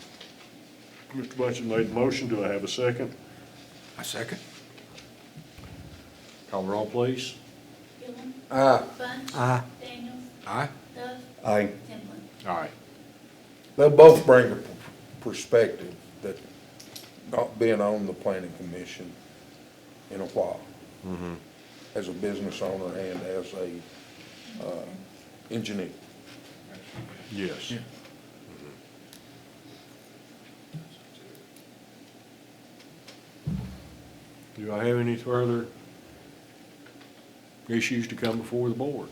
Mr. Bunch made the motion. Do I have a second? I second. Call the roll, please. Gillum, Aye. Bunch. Aye. Daniels, Aye. Duff, Aye. Timlin. All right. They'll both bring a perspective that not being on the planning commission in a while, as a business owner and as a engineer. Yes. Do I have any further issues to come before the board?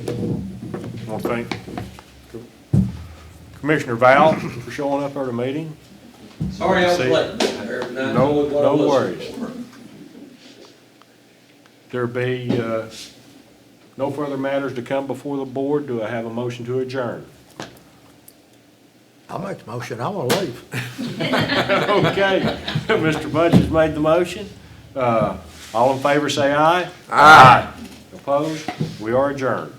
I want to thank Commissioner Val for showing up at our meeting. Sorry I was See- late. No worries. There be no further matters to come before the board. Do I have a motion to adjourn? I'll make the motion. I want to leave. Okay, Mr. Bunch has made the motion. All in favor, say aye. Aye. Opposed? We are adjourned.